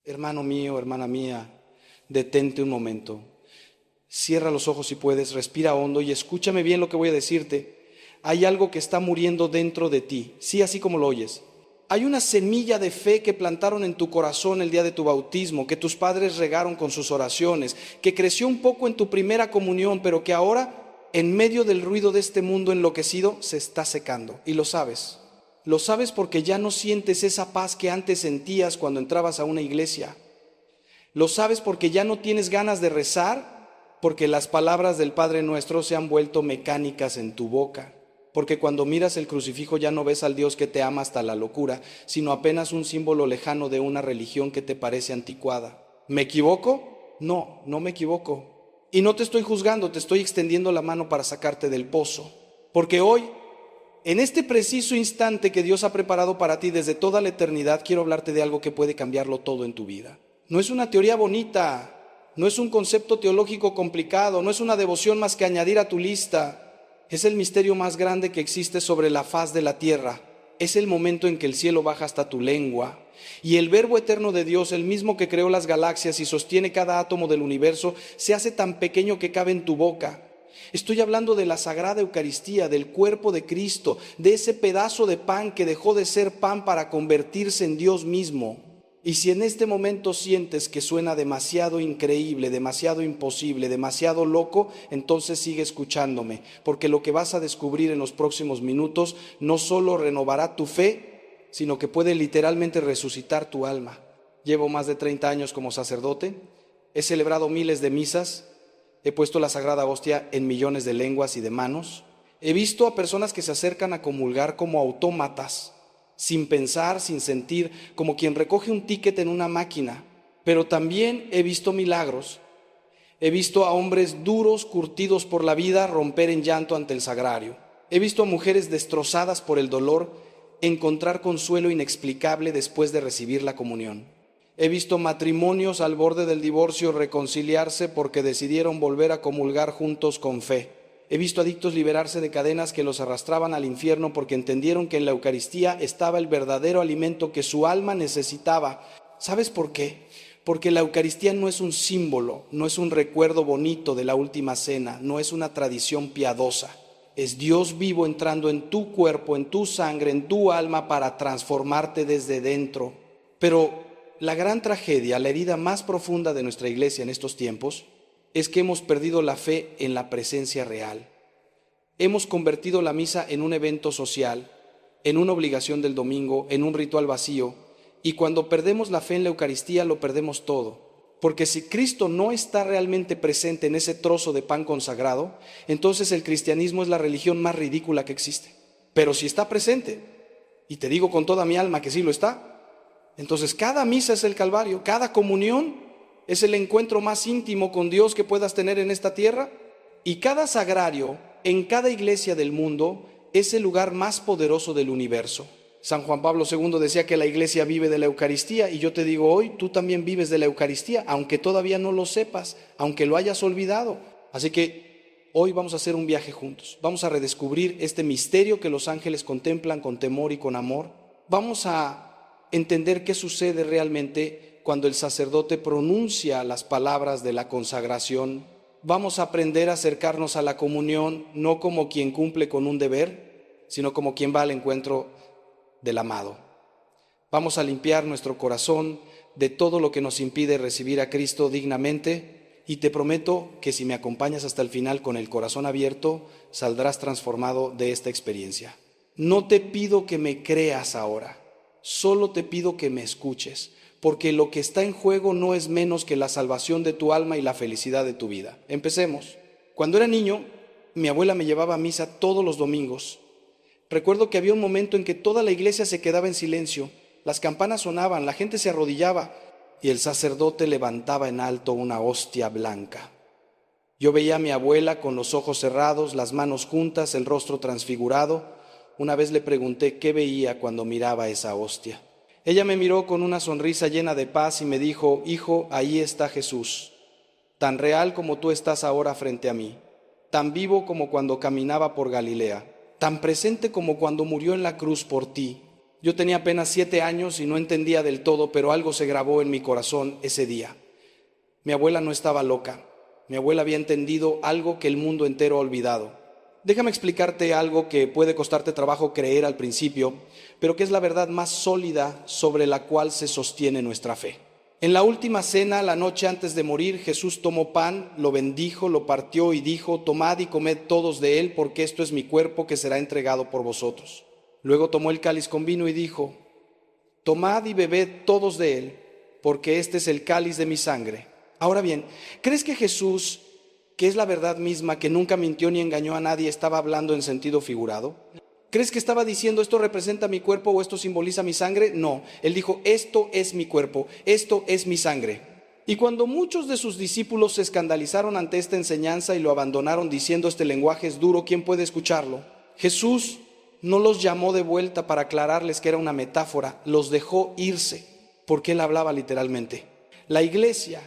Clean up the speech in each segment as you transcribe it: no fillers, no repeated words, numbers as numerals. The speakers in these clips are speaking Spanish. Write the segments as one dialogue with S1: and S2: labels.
S1: Hermano mío, hermana mía, detente un momento. Cierra los ojos si puedes, respira hondo y escúchame bien lo que voy a decirte. Hay algo que está muriendo dentro de ti, sí, así como lo oyes. Hay una semilla de fe que plantaron en tu corazón el día de tu bautismo, que tus padres regaron con sus oraciones, que creció un poco en tu primera comunión, pero que ahora, en medio del ruido de este mundo enloquecido, se está secando. Y lo sabes. Lo sabes porque ya no sientes esa paz que antes sentías cuando entrabas a una iglesia. Lo sabes porque ya no tienes ganas de rezar, porque las palabras del Padre Nuestro se han vuelto mecánicas en tu boca. Porque cuando miras el crucifijo ya no ves al Dios que te ama hasta la locura, sino apenas un símbolo lejano de una religión que te parece anticuada. ¿Me equivoco? No, no me equivoco. Y no te estoy juzgando, te estoy extendiendo la mano para sacarte del pozo. Porque hoy, en este preciso instante que Dios ha preparado para ti desde toda la eternidad, quiero hablarte de algo que puede cambiarlo todo en tu vida. No es una teoría bonita, no es un concepto teológico complicado, no es una devoción más que añadir a tu lista. Es el misterio más grande que existe sobre la faz de la tierra. Es el momento en que el cielo baja hasta tu lengua y el Verbo eterno de Dios, el mismo que creó las galaxias y sostiene cada átomo del universo, se hace tan pequeño que cabe en tu boca. Estoy hablando de la Sagrada Eucaristía, del cuerpo de Cristo, de ese pedazo de pan que dejó de ser pan para convertirse en Dios mismo. Y si en este momento sientes que suena demasiado increíble, demasiado imposible, demasiado loco, entonces sigue escuchándome, porque lo que vas a descubrir en los próximos minutos no solo renovará tu fe, sino que puede literalmente resucitar tu alma. Llevo más de 30 años como sacerdote, he celebrado miles de misas, he puesto la Sagrada Hostia en millones de lenguas y de manos, he visto a personas que se acercan a comulgar como autómatas, sin pensar, sin sentir, como quien recoge un ticket en una máquina. Pero también he visto milagros. He visto a hombres duros, curtidos por la vida, romper en llanto ante el sagrario. He visto a mujeres destrozadas por el dolor encontrar consuelo inexplicable después de recibir la comunión. He visto matrimonios al borde del divorcio reconciliarse porque decidieron volver a comulgar juntos con fe. He visto adictos liberarse de cadenas que los arrastraban al infierno porque entendieron que en la Eucaristía estaba el verdadero alimento que su alma necesitaba. ¿Sabes por qué? Porque la Eucaristía no es un símbolo, no es un recuerdo bonito de la última cena, no es una tradición piadosa. Es Dios vivo entrando en tu cuerpo, en tu sangre, en tu alma para transformarte desde dentro. Pero la gran tragedia, la herida más profunda de nuestra iglesia en estos tiempos, es que hemos perdido la fe en la presencia real. Hemos convertido la misa en un evento social, en una obligación del domingo, en un ritual vacío, y cuando perdemos la fe en la Eucaristía lo perdemos todo. Porque si Cristo no está realmente presente en ese trozo de pan consagrado, entonces el cristianismo es la religión más ridícula que existe. Pero si está presente, y te digo con toda mi alma que sí lo está, entonces cada misa es el Calvario, cada comunión es el encuentro más íntimo con Dios que puedas tener en esta tierra, y cada sagrario en cada iglesia del mundo es el lugar más poderoso del universo. San Juan Pablo II decía que la iglesia vive de la Eucaristía, y yo te digo hoy, tú también vives de la Eucaristía, aunque todavía no lo sepas, aunque lo hayas olvidado. Así que hoy vamos a hacer un viaje juntos, vamos a redescubrir este misterio que los ángeles contemplan con temor y con amor. Vamos a entender qué sucede realmente cuando el sacerdote pronuncia las palabras de la consagración. Vamos a aprender a acercarnos a la comunión no como quien cumple con un deber, sino como quien va al encuentro del amado. Vamos a limpiar nuestro corazón de todo lo que nos impide recibir a Cristo dignamente, y te prometo que si me acompañas hasta el final con el corazón abierto, saldrás transformado de esta experiencia. No te pido que me creas ahora, solo te pido que me escuches, porque lo que está en juego no es menos que la salvación de tu alma y la felicidad de tu vida. Empecemos. Cuando era niño, mi abuela me llevaba a misa todos los domingos. Recuerdo que había un momento en que toda la iglesia se quedaba en silencio, las campanas sonaban, la gente se arrodillaba y el sacerdote levantaba en alto una hostia blanca. Yo veía a mi abuela con los ojos cerrados, las manos juntas, el rostro transfigurado. Una vez le pregunté qué veía cuando miraba esa hostia. Ella me miró con una sonrisa llena de paz y me dijo: hijo, ahí está Jesús, tan real como tú estás ahora frente a mí, tan vivo como cuando caminaba por Galilea, tan presente como cuando murió en la cruz por ti. Yo tenía apenas 7 años y no entendía del todo, pero algo se grabó en mi corazón ese día. Mi abuela no estaba loca. Mi abuela había entendido algo que el mundo entero ha olvidado. Déjame explicarte algo que puede costarte trabajo creer al principio, pero que es la verdad más sólida sobre la cual se sostiene nuestra fe. En la última cena, la noche antes de morir, Jesús tomó pan, lo bendijo, lo partió y dijo: tomad y comed todos de él, porque esto es mi cuerpo que será entregado por vosotros. Luego tomó el cáliz con vino y dijo: tomad y bebed todos de él, porque este es el cáliz de mi sangre. Ahora bien, ¿crees que Jesús, que es la verdad misma, que nunca mintió ni engañó a nadie, estaba hablando en sentido figurado? ¿Crees que estaba diciendo esto representa mi cuerpo o esto simboliza mi sangre? No, él dijo: esto es mi cuerpo, esto es mi sangre. Y cuando muchos de sus discípulos se escandalizaron ante esta enseñanza y lo abandonaron diciendo: este lenguaje es duro, ¿quién puede escucharlo? Jesús no los llamó de vuelta para aclararles que era una metáfora, los dejó irse, porque él hablaba literalmente. La iglesia,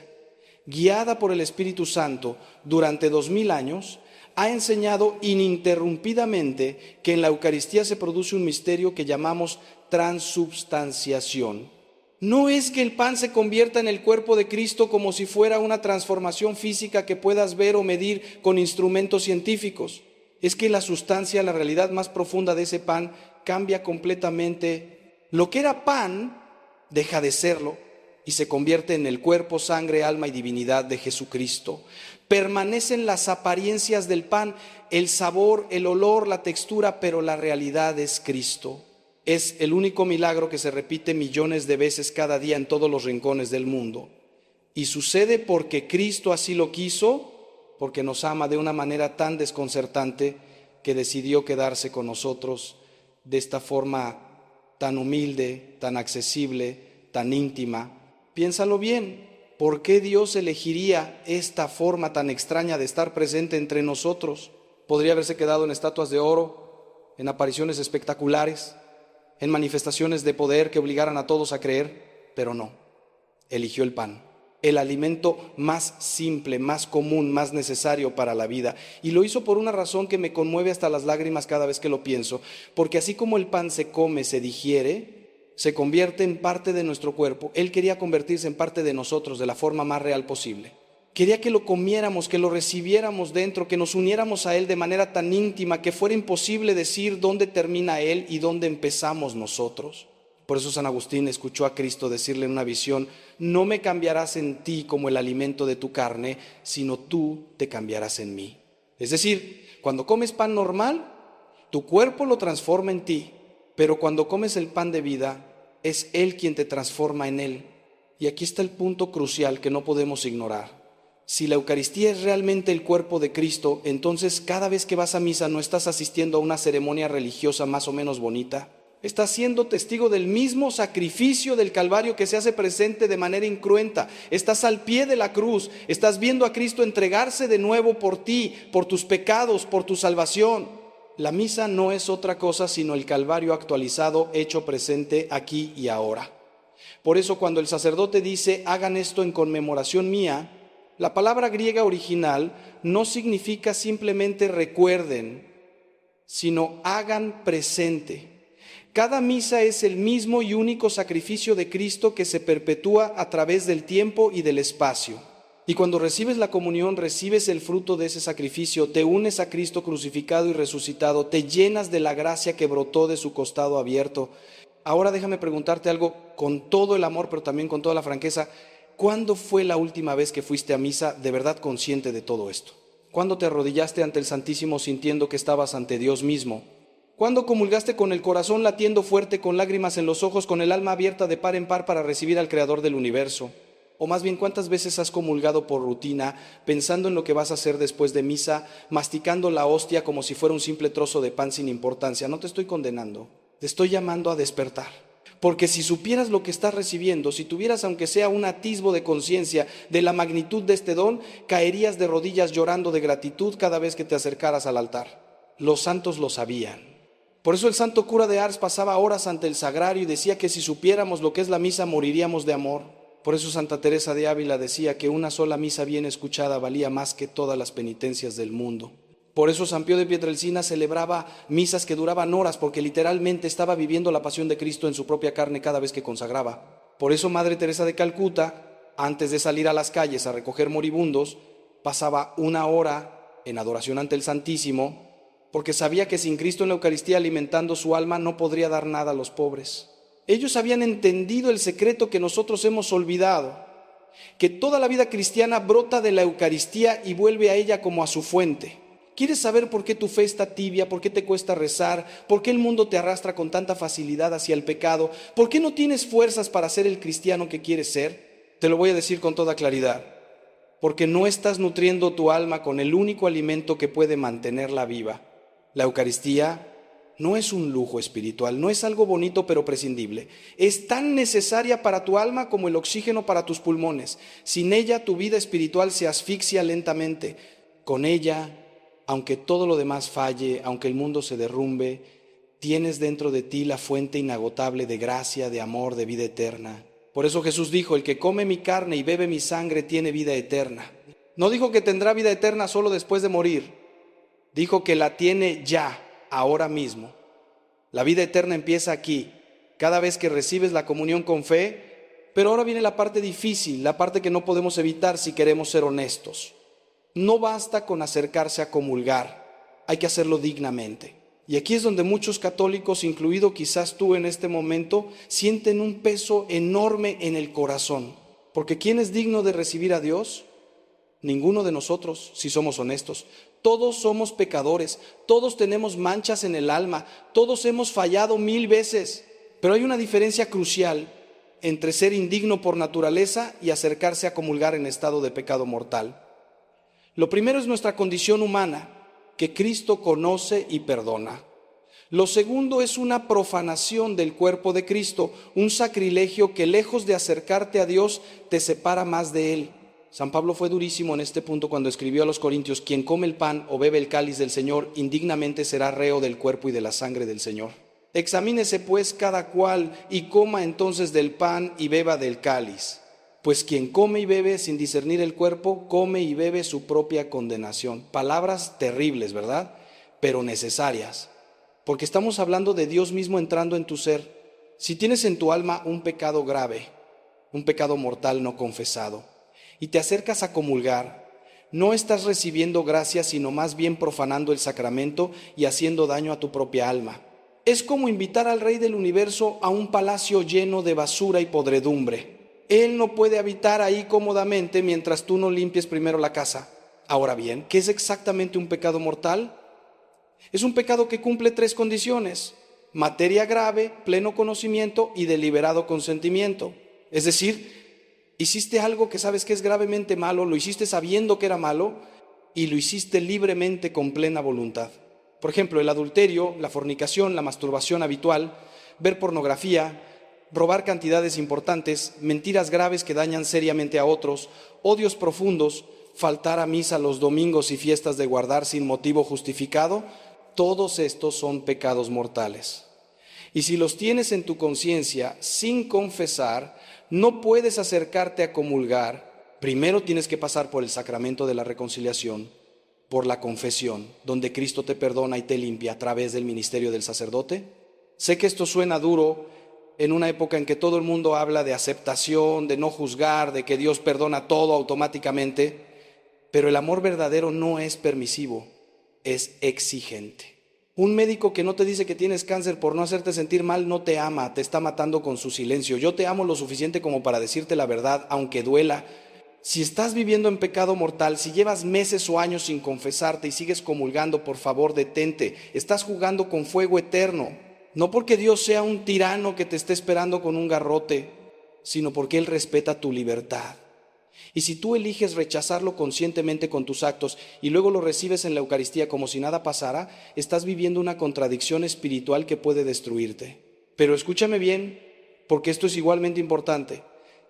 S1: guiada por el Espíritu Santo durante 2000 años, ha enseñado ininterrumpidamente que en la Eucaristía se produce un misterio que llamamos transubstanciación. No es que el pan se convierta en el cuerpo de Cristo como si fuera una transformación física que puedas ver o medir con instrumentos científicos. Es que la sustancia, la realidad más profunda de ese pan, cambia completamente. Lo que era pan deja de serlo y se convierte en el cuerpo, sangre, alma y divinidad de Jesucristo. Permanecen las apariencias del pan, el sabor, el olor, la textura, pero la realidad es Cristo. Es el único milagro que se repite millones de veces cada día en todos los rincones del mundo. Y sucede porque Cristo así lo quiso, porque nos ama de una manera tan desconcertante que decidió quedarse con nosotros de esta forma tan humilde, tan accesible, tan íntima. Piénsalo bien, ¿por qué Dios elegiría esta forma tan extraña de estar presente entre nosotros? Podría haberse quedado en estatuas de oro, en apariciones espectaculares, en manifestaciones de poder que obligaran a todos a creer, pero no, eligió el pan. El alimento más simple, más común, más necesario para la vida. Y lo hizo por una razón que me conmueve hasta las lágrimas cada vez que lo pienso. Porque así como el pan se come, se digiere, se convierte en parte de nuestro cuerpo, Él quería convertirse en parte de nosotros de la forma más real posible. Quería que lo comiéramos, que lo recibiéramos dentro, que nos uniéramos a Él de manera tan íntima que fuera imposible decir dónde termina Él y dónde empezamos nosotros. Por eso San Agustín escuchó a Cristo decirle en una visión: no me cambiarás en ti como el alimento de tu carne, sino tú te cambiarás en mí. Es decir, cuando comes pan normal, tu cuerpo lo transforma en ti, pero cuando comes el pan de vida, es Él quien te transforma en Él. Y aquí está el punto crucial que no podemos ignorar. Si la Eucaristía es realmente el cuerpo de Cristo, entonces cada vez que vas a misa no estás asistiendo a una ceremonia religiosa más o menos bonita. Estás siendo testigo del mismo sacrificio del Calvario que se hace presente de manera incruenta. Estás al pie de la cruz, estás viendo a Cristo entregarse de nuevo por ti, por tus pecados, por tu salvación. La misa no es otra cosa sino el Calvario actualizado, hecho presente aquí y ahora. Por eso cuando el sacerdote dice: hagan esto en conmemoración mía, la palabra griega original no significa simplemente recuerden, sino hagan presente. Cada misa es el mismo y único sacrificio de Cristo que se perpetúa a través del tiempo y del espacio. Y cuando recibes la comunión, recibes el fruto de ese sacrificio, te unes a Cristo crucificado y resucitado, te llenas de la gracia que brotó de su costado abierto. Ahora déjame preguntarte algo con todo el amor, pero también con toda la franqueza. ¿Cuándo fue la última vez que fuiste a misa de verdad consciente de todo esto? ¿Cuándo te arrodillaste ante el Santísimo sintiendo que estabas ante Dios mismo? ¿Cuándo comulgaste con el corazón latiendo fuerte, con lágrimas en los ojos, con el alma abierta de par en par para recibir al Creador del universo? O más bien, ¿cuántas veces has comulgado por rutina, pensando en lo que vas a hacer después de misa, masticando la hostia como si fuera un simple trozo de pan sin importancia? No te estoy condenando, te estoy llamando a despertar. Porque si supieras lo que estás recibiendo, si tuvieras aunque sea un atisbo de conciencia de la magnitud de este don, caerías de rodillas llorando de gratitud cada vez que te acercaras al altar. Los santos lo sabían. Por eso el santo cura de Ars pasaba horas ante el sagrario y decía que si supiéramos lo que es la misa moriríamos de amor. Por eso Santa Teresa de Ávila decía que una sola misa bien escuchada valía más que todas las penitencias del mundo. Por eso San Pío de Pietrelcina celebraba misas que duraban horas, porque literalmente estaba viviendo la pasión de Cristo en su propia carne cada vez que consagraba. Por eso Madre Teresa de Calcuta, antes de salir a las calles a recoger moribundos, pasaba 1 hora en adoración ante el Santísimo, porque sabía que sin Cristo en la Eucaristía alimentando su alma no podría dar nada a los pobres. Ellos habían entendido el secreto que nosotros hemos olvidado, que toda la vida cristiana brota de la Eucaristía y vuelve a ella como a su fuente. ¿Quieres saber por qué tu fe está tibia? ¿Por qué te cuesta rezar? ¿Por qué el mundo te arrastra con tanta facilidad hacia el pecado? ¿Por qué no tienes fuerzas para ser el cristiano que quieres ser? Te lo voy a decir con toda claridad. Porque no estás nutriendo tu alma con el único alimento que puede mantenerla viva. La Eucaristía no es un lujo espiritual, no es algo bonito pero prescindible. Es tan necesaria para tu alma como el oxígeno para tus pulmones. Sin ella tu vida espiritual se asfixia lentamente. Con ella, aunque todo lo demás falle, aunque el mundo se derrumbe, tienes dentro de ti la fuente inagotable de gracia, de amor, de vida eterna. Por eso Jesús dijo: el que come mi carne y bebe mi sangre tiene vida eterna. No dijo que tendrá vida eterna solo después de morir. Dijo que la tiene ya, ahora mismo. La vida eterna empieza aquí, cada vez que recibes la comunión con fe. Pero ahora viene la parte difícil, la parte que no podemos evitar si queremos ser honestos. No basta con acercarse a comulgar, hay que hacerlo dignamente. Y aquí es donde muchos católicos, incluido quizás tú en este momento, sienten un peso enorme en el corazón. Porque ¿quién es digno de recibir a Dios? Ninguno de nosotros, si somos honestos. Todos somos pecadores, todos tenemos manchas en el alma, todos hemos fallado 1000 veces. Pero hay una diferencia crucial entre ser indigno por naturaleza y acercarse a comulgar en estado de pecado mortal. Lo primero es nuestra condición humana, que Cristo conoce y perdona. Lo segundo es una profanación del cuerpo de Cristo, un sacrilegio que lejos de acercarte a Dios te separa más de Él. San Pablo fue durísimo en este punto cuando escribió a los Corintios: quien come el pan o bebe el cáliz del Señor indignamente será reo del cuerpo y de la sangre del Señor. Examínese pues cada cual y coma entonces del pan y beba del cáliz. Pues quien come y bebe sin discernir el cuerpo, come y bebe su propia condenación. Palabras terribles, ¿verdad? Pero necesarias. Porque estamos hablando de Dios mismo entrando en tu ser. Si tienes en tu alma un pecado grave, un pecado mortal no confesado, y te acercas a comulgar, no estás recibiendo gracia, sino más bien profanando el sacramento y haciendo daño a tu propia alma. Es como invitar al Rey del Universo a un palacio lleno de basura y podredumbre. Él no puede habitar ahí cómodamente mientras tú no limpies primero la casa. Ahora bien, ¿qué es exactamente un pecado mortal? Es un pecado que cumple 3 condiciones: materia grave, pleno conocimiento y deliberado consentimiento. Es decir, hiciste algo que sabes que es gravemente malo, lo hiciste sabiendo que era malo y lo hiciste libremente con plena voluntad. Por ejemplo, el adulterio, la fornicación, la masturbación habitual, ver pornografía, robar cantidades importantes, mentiras graves que dañan seriamente a otros, odios profundos, faltar a misa los domingos y fiestas de guardar sin motivo justificado. Todos estos son pecados mortales. Y si los tienes en tu conciencia sin confesar, no puedes acercarte a comulgar. Primero tienes que pasar por el sacramento de la reconciliación, por la confesión, donde Cristo te perdona y te limpia a través del ministerio del sacerdote. Sé que esto suena duro en una época en que todo el mundo habla de aceptación, de no juzgar, de que Dios perdona todo automáticamente, pero el amor verdadero no es permisivo, es exigente. Un médico que no te dice que tienes cáncer por no hacerte sentir mal no te ama, te está matando con su silencio. Yo te amo lo suficiente como para decirte la verdad, aunque duela. Si estás viviendo en pecado mortal, si llevas meses o años sin confesarte y sigues comulgando, por favor detente. Estás jugando con fuego eterno. No porque Dios sea un tirano que te esté esperando con un garrote, sino porque Él respeta tu libertad. Y si tú eliges rechazarlo conscientemente con tus actos y luego lo recibes en la Eucaristía como si nada pasara, estás viviendo una contradicción espiritual que puede destruirte. Pero escúchame bien, porque esto es igualmente importante.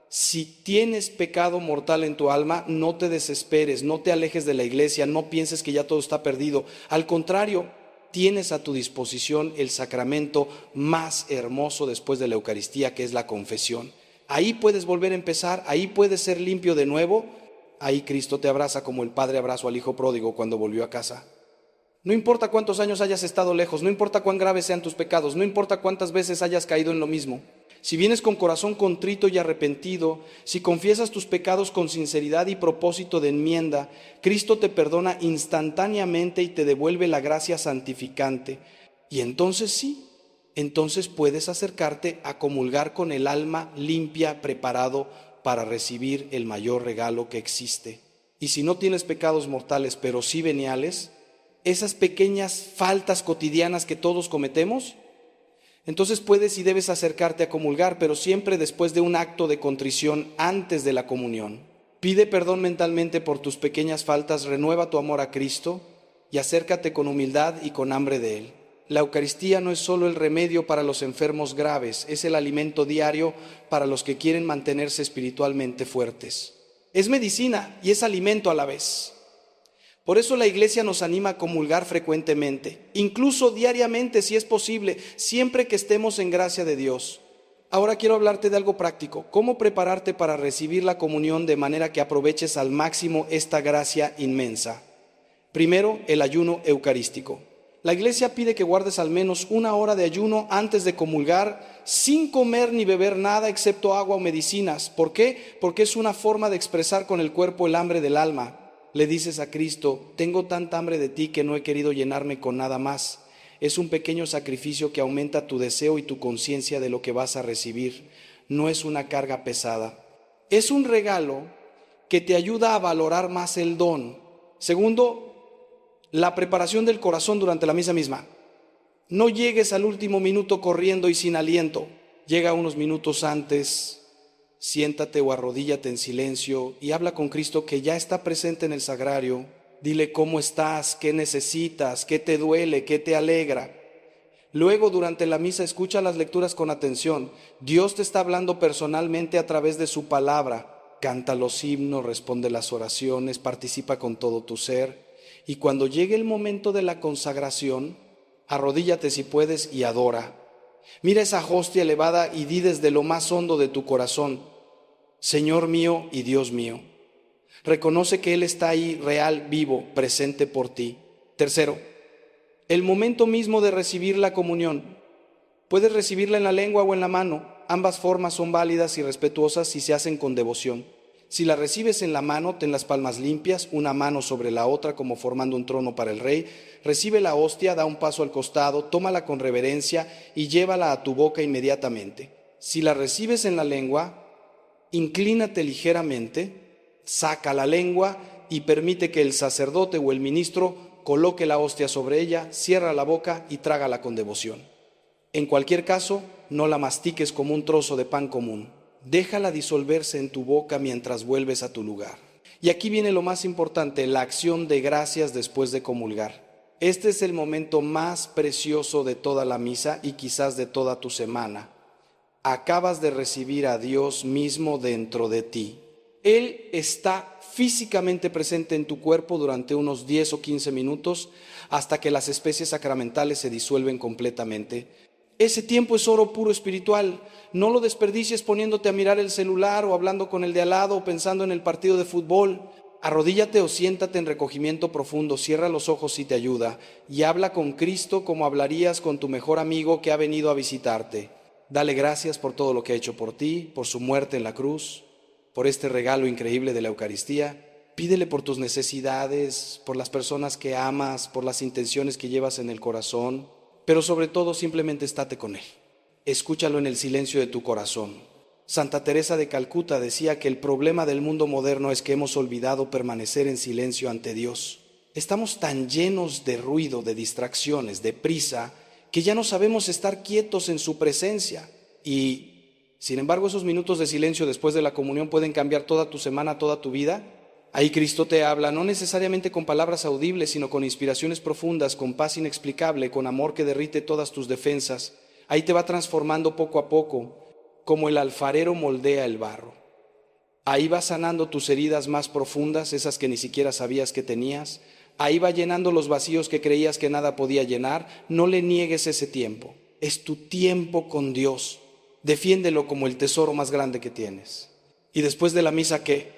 S1: Si tienes pecado mortal en tu alma, no te desesperes, no te alejes de la iglesia, no pienses que ya todo está perdido. Al contrario, tienes a tu disposición el sacramento más hermoso después de la Eucaristía, que es la confesión. Ahí puedes volver a empezar, ahí puedes ser limpio de nuevo. Ahí Cristo te abraza como el padre abrazó al hijo pródigo cuando volvió a casa. No importa cuántos años hayas estado lejos, no importa cuán graves sean tus pecados, no importa cuántas veces hayas caído en lo mismo. Si vienes con corazón contrito y arrepentido, si confiesas tus pecados con sinceridad y propósito de enmienda, Cristo te perdona instantáneamente y te devuelve la gracia santificante. Y entonces sí, entonces puedes acercarte a comulgar con el alma limpia, preparado para recibir el mayor regalo que existe. Y si no tienes pecados mortales, pero sí veniales, esas pequeñas faltas cotidianas que todos cometemos, entonces puedes y debes acercarte a comulgar, pero siempre después de un acto de contrición antes de la comunión. Pide perdón mentalmente por tus pequeñas faltas, renueva tu amor a Cristo y acércate con humildad y con hambre de Él. La Eucaristía no es solo el remedio para los enfermos graves, es el alimento diario para los que quieren mantenerse espiritualmente fuertes. Es medicina y es alimento a la vez. Por eso la Iglesia nos anima a comulgar frecuentemente, incluso diariamente si es posible, siempre que estemos en gracia de Dios. Ahora quiero hablarte de algo práctico, cómo prepararte para recibir la comunión de manera que aproveches al máximo esta gracia inmensa. Primero, el ayuno eucarístico. La Iglesia pide que guardes al menos 1 hora de ayuno antes de comulgar, sin comer ni beber nada excepto agua o medicinas. ¿Por qué? Porque es una forma de expresar con el cuerpo el hambre del alma. Le dices a Cristo, tengo tanta hambre de ti que no he querido llenarme con nada más. Es un pequeño sacrificio que aumenta tu deseo y tu conciencia de lo que vas a recibir. No es una carga pesada. Es un regalo que te ayuda a valorar más el don. Segundo, la preparación del corazón durante la misa misma. No llegues al último minuto corriendo y sin aliento. Llega unos minutos antes. Siéntate o arrodíllate en silencio y habla con Cristo que ya está presente en el sagrario. Dile cómo estás, qué necesitas, qué te duele, qué te alegra. Luego, durante la misa, escucha las lecturas con atención. Dios te está hablando personalmente a través de su palabra. Canta los himnos, responde las oraciones, participa con todo tu ser. Y cuando llegue el momento de la consagración, arrodíllate si puedes y adora. Mira esa hostia elevada y di desde lo más hondo de tu corazón, Señor mío y Dios mío. Reconoce que Él está ahí, real, vivo, presente por ti. Tercero, el momento mismo de recibir la comunión. Puedes recibirla en la lengua o en la mano. Ambas formas son válidas y respetuosas si se hacen con devoción. Si la recibes en la mano, ten las palmas limpias, una mano sobre la otra como formando un trono para el rey. Recibe la hostia, da un paso al costado, tómala con reverencia y llévala a tu boca inmediatamente. Si la recibes en la lengua, inclínate ligeramente, saca la lengua y permite que el sacerdote o el ministro coloque la hostia sobre ella, cierra la boca y trágala con devoción. En cualquier caso, no la mastiques como un trozo de pan común. Déjala disolverse en tu boca mientras vuelves a tu lugar. Y aquí viene lo más importante, la acción de gracias después de comulgar. Este es el momento más precioso de toda la misa y quizás de toda tu semana. Acabas de recibir a Dios mismo dentro de ti. Él está físicamente presente en tu cuerpo durante unos 10 o 15 minutos hasta que las especies sacramentales se disuelven completamente. Ese tiempo es oro puro espiritual. No lo desperdicies poniéndote a mirar el celular o hablando con el de al lado o pensando en el partido de fútbol. Arrodíllate o siéntate en recogimiento profundo, cierra los ojos si te ayuda y habla con Cristo como hablarías con tu mejor amigo que ha venido a visitarte. Dale gracias por todo lo que ha hecho por ti, por su muerte en la cruz, por este regalo increíble de la Eucaristía. Pídele por tus necesidades, por las personas que amas, por las intenciones que llevas en el corazón. Pero sobre todo simplemente estate con Él. Escúchalo en el silencio de tu corazón. Santa Teresa de Calcuta decía que el problema del mundo moderno es que hemos olvidado permanecer en silencio ante Dios. Estamos tan llenos de ruido, de distracciones, de prisa, que ya no sabemos estar quietos en su presencia. Y, sin embargo, esos minutos de silencio después de la comunión pueden cambiar toda tu semana, toda tu vida. Ahí Cristo te habla, no necesariamente con palabras audibles, sino con inspiraciones profundas, con paz inexplicable, con amor que derrite todas tus defensas. Ahí te va transformando poco a poco, como el alfarero moldea el barro. Ahí va sanando tus heridas más profundas, esas que ni siquiera sabías que tenías. Ahí va llenando los vacíos que creías que nada podía llenar. No le niegues ese tiempo. Es tu tiempo con Dios. Defiéndelo como el tesoro más grande que tienes. Y después de la misa, ¿qué?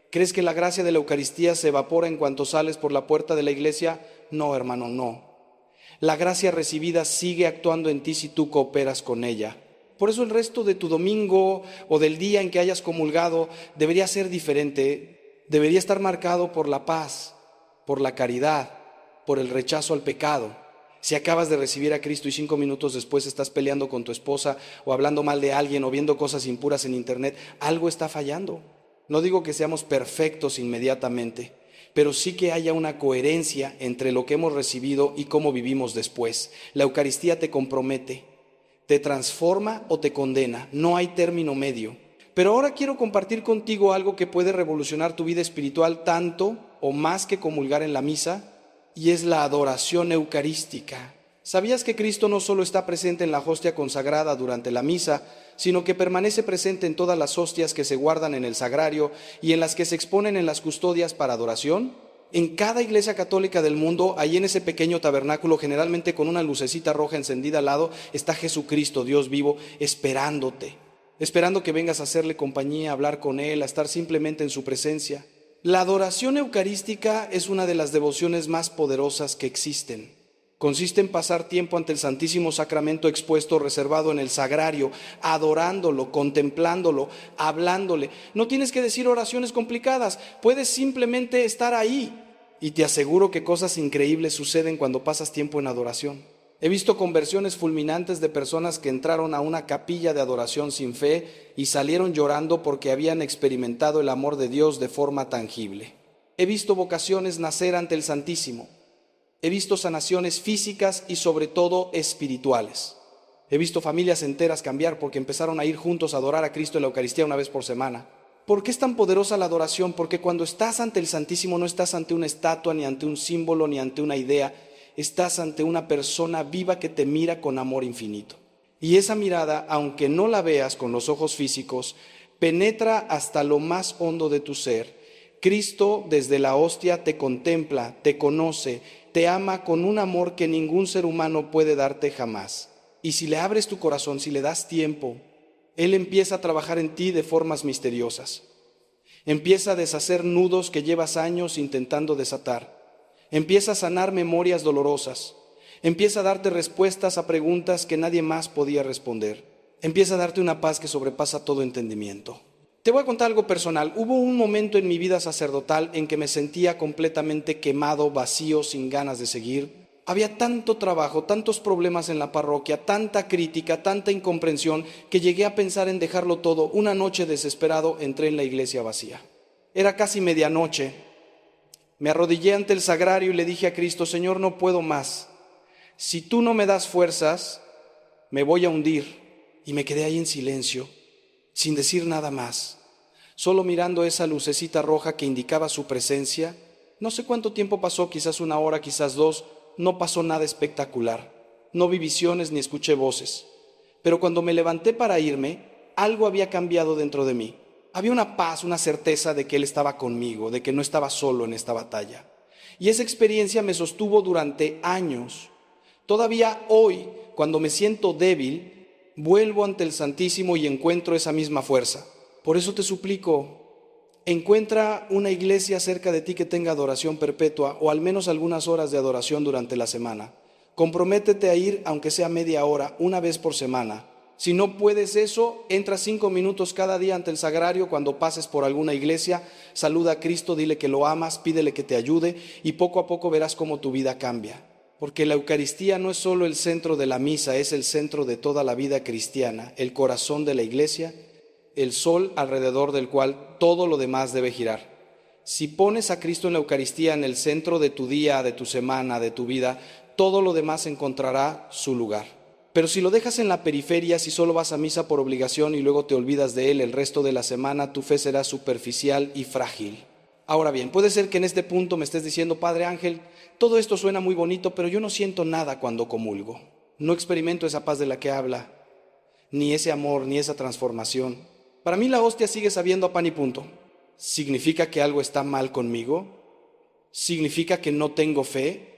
S1: ¿Crees que la gracia de la Eucaristía se evapora en cuanto sales por la puerta de la iglesia? No, hermano, no. La gracia recibida sigue actuando en ti si tú cooperas con ella. Por eso el resto de tu domingo o del día en que hayas comulgado debería ser diferente. Debería estar marcado por la paz, por la caridad, por el rechazo al pecado. Si acabas de recibir a Cristo y 5 minutos después estás peleando con tu esposa o hablando mal de alguien o viendo cosas impuras en internet, algo está fallando. No digo que seamos perfectos inmediatamente, pero sí que haya una coherencia entre lo que hemos recibido y cómo vivimos después. La Eucaristía te compromete, te transforma o te condena, no hay término medio. Pero ahora quiero compartir contigo algo que puede revolucionar tu vida espiritual tanto o más que comulgar en la misa, y es la adoración eucarística. ¿Sabías que Cristo no solo está presente en la hostia consagrada durante la misa, sino que permanece presente en todas las hostias que se guardan en el sagrario y en las que se exponen en las custodias para adoración? En cada iglesia católica del mundo, ahí en ese pequeño tabernáculo, generalmente con una lucecita roja encendida al lado, está Jesucristo, Dios vivo, esperándote, esperando que vengas a hacerle compañía, a hablar con Él, a estar simplemente en su presencia. La adoración eucarística es una de las devociones más poderosas que existen. Consiste en pasar tiempo ante el Santísimo Sacramento expuesto, reservado en el sagrario, adorándolo, contemplándolo, hablándole. No tienes que decir oraciones complicadas, puedes simplemente estar ahí. Y te aseguro que cosas increíbles suceden cuando pasas tiempo en adoración. He visto conversiones fulminantes de personas que entraron a una capilla de adoración sin fe y salieron llorando porque habían experimentado el amor de Dios de forma tangible. He visto vocaciones nacer ante el Santísimo. He visto sanaciones físicas y sobre todo espirituales. He visto familias enteras cambiar porque empezaron a ir juntos a adorar a Cristo en la Eucaristía una vez por semana. ¿Por qué es tan poderosa la adoración? Porque cuando estás ante el Santísimo no estás ante una estatua, ni ante un símbolo, ni ante una idea. Estás ante una persona viva que te mira con amor infinito. Y esa mirada, aunque no la veas con los ojos físicos, penetra hasta lo más hondo de tu ser. Cristo desde la hostia te contempla, te conoce, te ama con un amor que ningún ser humano puede darte jamás. Y si le abres tu corazón, si le das tiempo, Él empieza a trabajar en ti de formas misteriosas. Empieza a deshacer nudos que llevas años intentando desatar. Empieza a sanar memorias dolorosas. Empieza a darte respuestas a preguntas que nadie más podía responder. Empieza a darte una paz que sobrepasa todo entendimiento. Te voy a contar algo personal. Hubo un momento en mi vida sacerdotal en que me sentía completamente quemado, vacío, sin ganas de seguir. Había tanto trabajo, tantos problemas en la parroquia, tanta crítica, tanta incomprensión, que llegué a pensar en dejarlo todo. Una noche desesperado entré en la iglesia vacía. Era casi medianoche. Me arrodillé ante el sagrario y le dije a Cristo: Señor, no puedo más. Si tú no me das fuerzas, me voy a hundir. Y me quedé ahí en silencio, sin decir nada más, solo mirando esa lucecita roja que indicaba su presencia. No sé cuánto tiempo pasó, quizás 1 hora, quizás 2, no pasó nada espectacular. No vi visiones ni escuché voces. Pero cuando me levanté para irme, algo había cambiado dentro de mí. Había una paz, una certeza de que Él estaba conmigo, de que no estaba solo en esta batalla. Y esa experiencia me sostuvo durante años. Todavía hoy, cuando me siento débil, vuelvo ante el Santísimo y encuentro esa misma fuerza. Por eso te suplico, encuentra una iglesia cerca de ti que tenga adoración perpetua o al menos algunas horas de adoración durante la semana. Comprométete a ir, aunque sea media hora, una vez por semana. Si no puedes eso, entra 5 minutos cada día ante el sagrario cuando pases por alguna iglesia, saluda a Cristo, dile que lo amas, pídele que te ayude y poco a poco verás cómo tu vida cambia. Porque la Eucaristía no es solo el centro de la misa, es el centro de toda la vida cristiana, el corazón de la iglesia, el sol alrededor del cual todo lo demás debe girar. Si pones a Cristo en la Eucaristía en el centro de tu día, de tu semana, de tu vida, todo lo demás encontrará su lugar. Pero si lo dejas en la periferia, si solo vas a misa por obligación y luego te olvidas de Él el resto de la semana, tu fe será superficial y frágil. Ahora bien, puede ser que en este punto me estés diciendo: Padre Ángel, todo esto suena muy bonito, pero yo no siento nada cuando comulgo. No experimento esa paz de la que habla, ni ese amor, ni esa transformación. Para mí la hostia sigue sabiendo a pan y punto. ¿Significa que algo está mal conmigo? ¿Significa que no tengo fe?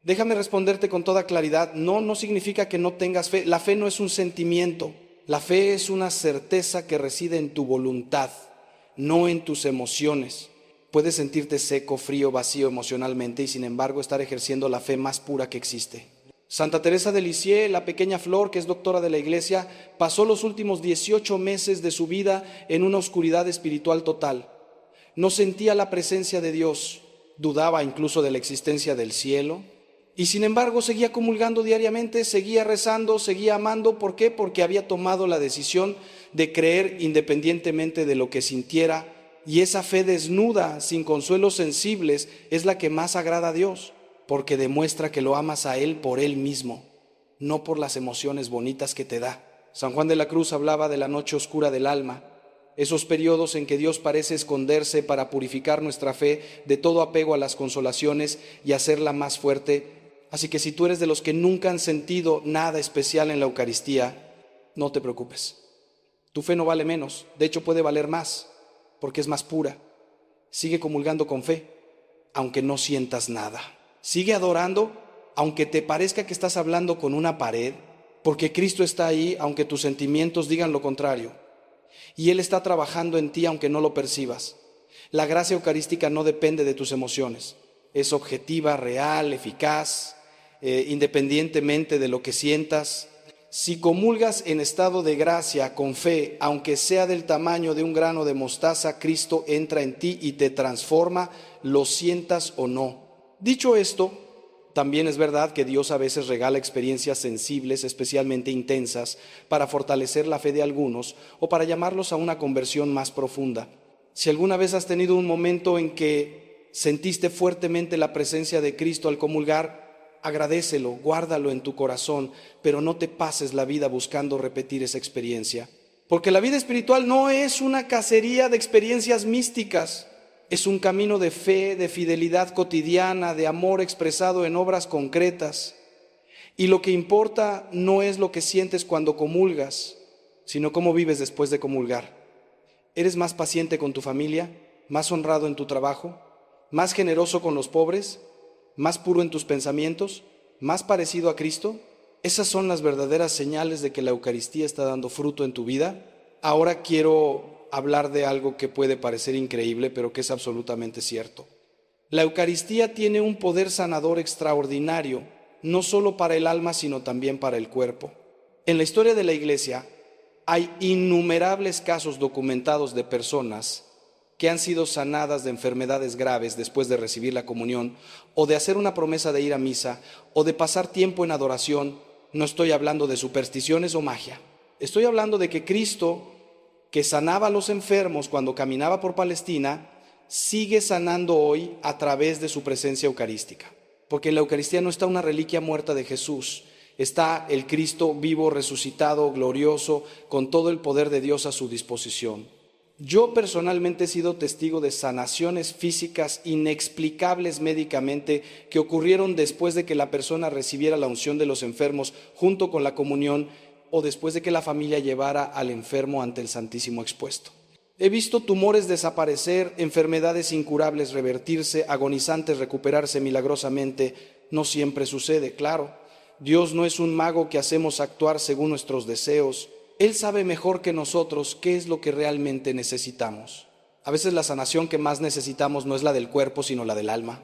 S1: Déjame responderte con toda claridad: no significa que no tengas fe. La fe no es un sentimiento. La fe es una certeza que reside en tu voluntad, no en tus emociones. Puedes sentirte seco, frío, vacío emocionalmente y sin embargo estar ejerciendo la fe más pura que existe. Santa Teresa de Lisieux, la pequeña flor que es doctora de la Iglesia, pasó los últimos 18 meses de su vida en una oscuridad espiritual total. No sentía la presencia de Dios, dudaba incluso de la existencia del cielo y sin embargo seguía comulgando diariamente, seguía rezando, seguía amando. ¿Por qué? Porque había tomado la decisión de creer independientemente de lo que sintiera, y esa fe desnuda, sin consuelos sensibles, es la que más agrada a Dios, porque demuestra que lo amas a Él por Él mismo, no por las emociones bonitas que te da. San Juan de la Cruz hablaba de la noche oscura del alma, esos periodos en que Dios parece esconderse para purificar nuestra fe de todo apego a las consolaciones y hacerla más fuerte. Así que si tú eres de los que nunca han sentido nada especial en la Eucaristía, no te preocupes. Tu fe no vale menos, de hecho puede valer más, porque es más pura. Sigue comulgando con fe, aunque no sientas nada. Sigue adorando, aunque te parezca que estás hablando con una pared, porque Cristo está ahí, aunque tus sentimientos digan lo contrario. Y Él está trabajando en ti, aunque no lo percibas. La gracia eucarística no depende de tus emociones. Es objetiva, real, eficaz, independientemente de lo que sientas. Si comulgas en estado de gracia, con fe, aunque sea del tamaño de un grano de mostaza, Cristo entra en ti y te transforma, lo sientas o no. Dicho esto, también es verdad que Dios a veces regala experiencias sensibles, especialmente intensas, para fortalecer la fe de algunos o para llamarlos a una conversión más profunda. Si alguna vez has tenido un momento en que sentiste fuertemente la presencia de Cristo al comulgar, agradécelo, guárdalo en tu corazón, pero no te pases la vida buscando repetir esa experiencia. Porque la vida espiritual no es una cacería de experiencias místicas, es un camino de fe, de fidelidad cotidiana, de amor expresado en obras concretas. Y lo que importa no es lo que sientes cuando comulgas, sino cómo vives después de comulgar. ¿Eres más paciente con tu familia, más honrado en tu trabajo, más generoso con los pobres, más puro en tus pensamientos, más parecido a Cristo? Esas son las verdaderas señales de que la Eucaristía está dando fruto en tu vida. Ahora quiero hablar de algo que puede parecer increíble, pero que es absolutamente cierto. La Eucaristía tiene un poder sanador extraordinario, no solo para el alma, sino también para el cuerpo. En la historia de la Iglesia hay innumerables casos documentados de personas que han sido sanadas de enfermedades graves después de recibir la comunión, o de hacer una promesa de ir a misa, o de pasar tiempo en adoración. No estoy hablando de supersticiones o magia. Estoy hablando de que Cristo, que sanaba a los enfermos cuando caminaba por Palestina, sigue sanando hoy a través de su presencia eucarística. Porque en la Eucaristía no está una reliquia muerta de Jesús, está el Cristo vivo, resucitado, glorioso, con todo el poder de Dios a su disposición. Yo personalmente he sido testigo de sanaciones físicas inexplicables médicamente que ocurrieron después de que la persona recibiera la unción de los enfermos junto con la comunión, o después de que la familia llevara al enfermo ante el Santísimo expuesto. He visto tumores desaparecer, enfermedades incurables revertirse, agonizantes recuperarse milagrosamente. No siempre sucede, claro. Dios no es un mago que hacemos actuar según nuestros deseos. Él sabe mejor que nosotros qué es lo que realmente necesitamos. A veces la sanación que más necesitamos no es la del cuerpo, sino la del alma.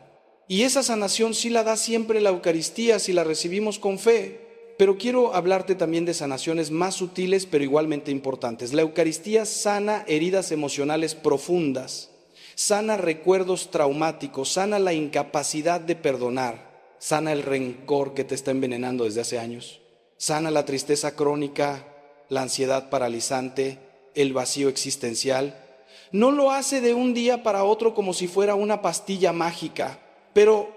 S1: Y esa sanación sí la da siempre la Eucaristía si la recibimos con fe. Pero quiero hablarte también de sanaciones más sutiles, pero igualmente importantes. La Eucaristía sana heridas emocionales profundas, sana recuerdos traumáticos, sana la incapacidad de perdonar, sana el rencor que te está envenenando desde hace años, sana la tristeza crónica, la ansiedad paralizante, el vacío existencial. No lo hace de un día para otro como si fuera una pastilla mágica, pero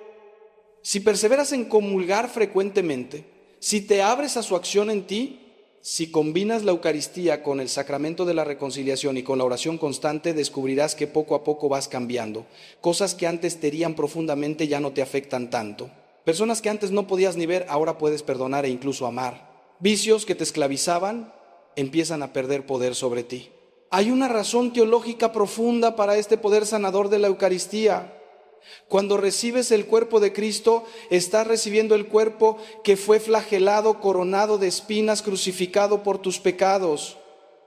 S1: si perseveras en comulgar frecuentemente, si te abres a su acción en ti, si combinas la Eucaristía con el sacramento de la reconciliación y con la oración constante, descubrirás que poco a poco vas cambiando. Cosas que antes te herían profundamente ya no te afectan tanto. Personas que antes no podías ni ver, ahora puedes perdonar e incluso amar. Vicios que te esclavizaban empiezan a perder poder sobre ti. Hay una razón teológica profunda para este poder sanador de la Eucaristía. Cuando recibes el cuerpo de Cristo, estás recibiendo el cuerpo que fue flagelado, coronado de espinas, crucificado por tus pecados.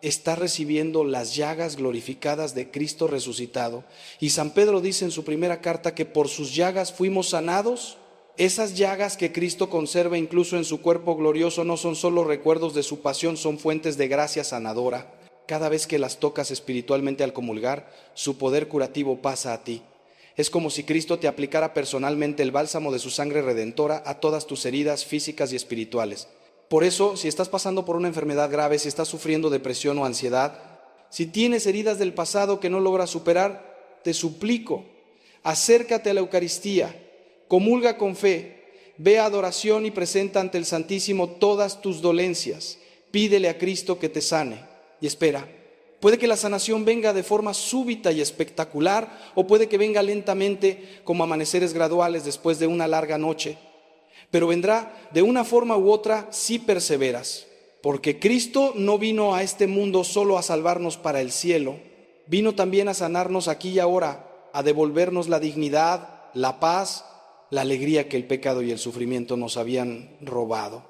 S1: está recibiendo las llagas glorificadas de Cristo resucitado. Y San Pedro dice en su primera carta que por sus llagas fuimos sanados. Esas llagas que Cristo conserva incluso en su cuerpo glorioso no son solo recuerdos de su pasión, son fuentes de gracia sanadora. Cada vez que las tocas espiritualmente al comulgar, su poder curativo pasa a ti. Es como si Cristo te aplicara personalmente el bálsamo de su sangre redentora a todas tus heridas físicas y espirituales. Por eso, si estás pasando por una enfermedad grave, si estás sufriendo depresión o ansiedad, si tienes heridas del pasado que no logras superar, te suplico, acércate a la Eucaristía, comulga con fe, ve a adoración y presenta ante el Santísimo todas tus dolencias. Pídele a Cristo que te sane y espera. Puede que la sanación venga de forma súbita y espectacular, o puede que venga lentamente como amaneceres graduales después de una larga noche. Pero vendrá de una forma u otra si perseveras, porque Cristo no vino a este mundo solo a salvarnos para el cielo, vino también a sanarnos aquí y ahora, a devolvernos la dignidad, la paz, la alegría que el pecado y el sufrimiento nos habían robado.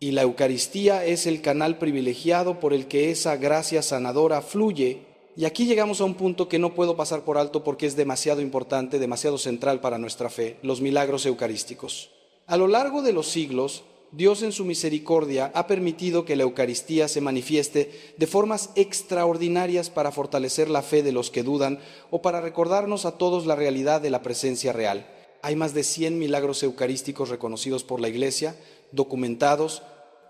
S1: Y la Eucaristía es el canal privilegiado por el que esa gracia sanadora fluye. Y aquí llegamos a un punto que no puedo pasar por alto porque es demasiado importante, demasiado central para nuestra fe: los milagros eucarísticos. A lo largo de los siglos, Dios en su misericordia ha permitido que la Eucaristía se manifieste de formas extraordinarias para fortalecer la fe de los que dudan o para recordarnos a todos la realidad de la presencia real. Hay más de 100 milagros eucarísticos reconocidos por la Iglesia, documentados,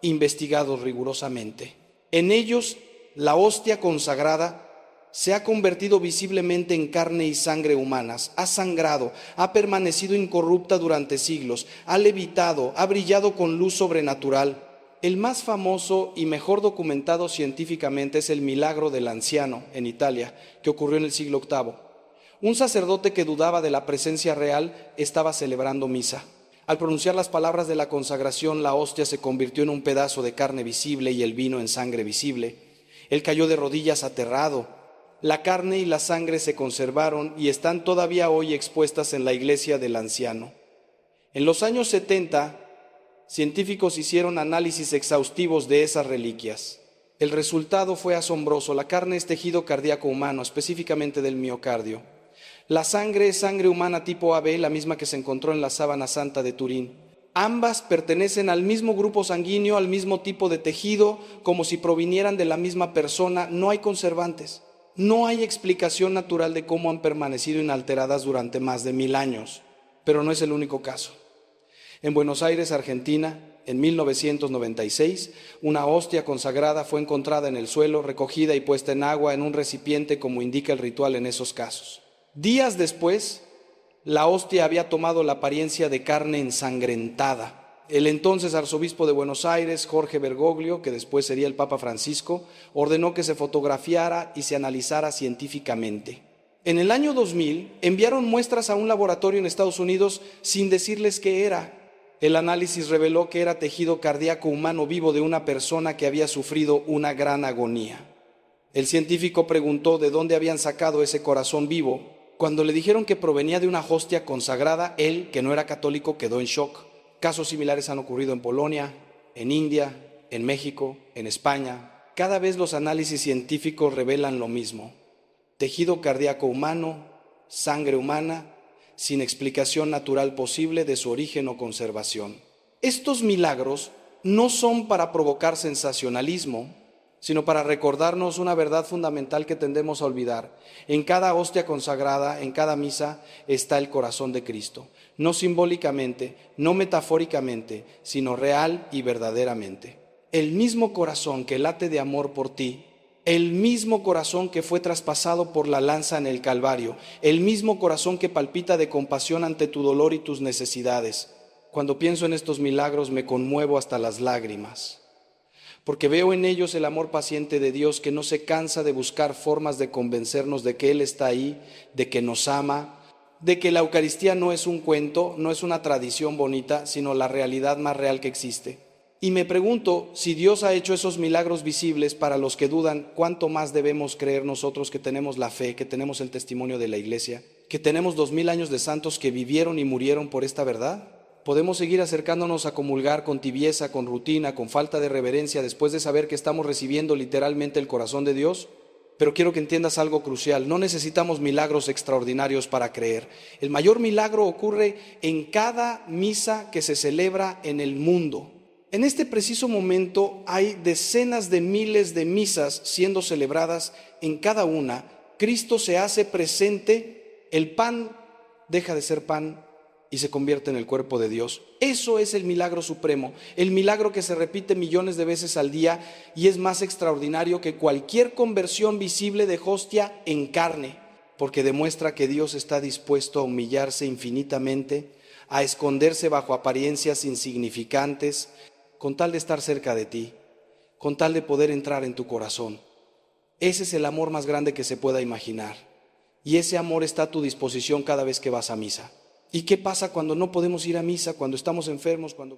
S1: investigados rigurosamente. En ellos, la hostia consagrada se ha convertido visiblemente en carne y sangre humanas, ha sangrado, ha permanecido incorrupta durante siglos, ha levitado, ha brillado con luz sobrenatural. El más famoso y mejor documentado científicamente es el milagro del anciano en Italia, que ocurrió en el siglo VIII. Un sacerdote que dudaba de la presencia real estaba celebrando misa. Al pronunciar las palabras de la consagración, la hostia se convirtió en un pedazo de carne visible y el vino en sangre visible. Él cayó de rodillas aterrado. La carne y la sangre se conservaron y están todavía hoy expuestas en la iglesia del anciano. En los años 70, científicos hicieron análisis exhaustivos de esas reliquias. El resultado fue asombroso. La carne es tejido cardíaco humano, específicamente del miocardio. La sangre es sangre humana tipo AB, la misma que se encontró en la sábana santa de Turín. Ambas pertenecen al mismo grupo sanguíneo, al mismo tipo de tejido, como si provinieran de la misma persona. No hay conservantes. No hay explicación natural de cómo han permanecido inalteradas durante más de 1000 años. Pero no es el único caso. En Buenos Aires, Argentina, en 1996, una hostia consagrada fue encontrada en el suelo, recogida y puesta en agua en un recipiente como indica el ritual en esos casos. Días después, la hostia había tomado la apariencia de carne ensangrentada. El entonces arzobispo de Buenos Aires, Jorge Bergoglio, que después sería el Papa Francisco, ordenó que se fotografiara y se analizara científicamente. En el año 2000 enviaron muestras a un laboratorio en Estados Unidos sin decirles qué era. El análisis reveló que era tejido cardíaco humano vivo de una persona que había sufrido una gran agonía. El científico preguntó de dónde habían sacado ese corazón vivo. Cuando le dijeron que provenía de una hostia consagrada, él, que no era católico, quedó en shock. Casos similares han ocurrido en Polonia, en India, en México, en España. Cada vez los análisis científicos revelan lo mismo. Tejido cardíaco humano, sangre humana, sin explicación natural posible de su origen o conservación. Estos milagros no son para provocar sensacionalismo, sino para recordarnos una verdad fundamental que tendemos a olvidar. En cada hostia consagrada, en cada misa, está el corazón de Cristo. No simbólicamente, no metafóricamente, sino real y verdaderamente. El mismo corazón que late de amor por ti, el mismo corazón que fue traspasado por la lanza en el Calvario, el mismo corazón que palpita de compasión ante tu dolor y tus necesidades. Cuando pienso en estos milagros me conmuevo hasta las lágrimas, porque veo en ellos el amor paciente de Dios que no se cansa de buscar formas de convencernos de que Él está ahí, de que nos ama, de que la Eucaristía no es un cuento, no es una tradición bonita, sino la realidad más real que existe. Y me pregunto, si Dios ha hecho esos milagros visibles para los que dudan, ¿cuánto más debemos creer nosotros que tenemos la fe, que tenemos el testimonio de la Iglesia, que tenemos 2000 años de santos que vivieron y murieron por esta verdad? Podemos seguir acercándonos a comulgar con tibieza, con rutina, con falta de reverencia, después de saber que estamos recibiendo literalmente el corazón de Dios. Pero quiero que entiendas algo crucial. No necesitamos milagros extraordinarios para creer. El mayor milagro ocurre en cada misa que se celebra en el mundo. En este preciso momento hay decenas de miles de misas siendo celebradas en cada una. Cristo se hace presente, el pan deja de ser pan y se convierte en el cuerpo de Dios. Eso es el milagro supremo, el milagro que se repite millones de veces al día y es más extraordinario que cualquier conversión visible de hostia en carne, porque demuestra que Dios está dispuesto a humillarse infinitamente, a esconderse bajo apariencias insignificantes, con tal de estar cerca de ti, con tal de poder entrar en tu corazón. Ese es el amor más grande que se pueda imaginar. Y ese amor está a tu disposición cada vez que vas a misa. ¿Y qué pasa cuando no podemos ir a misa, cuando estamos enfermos, cuando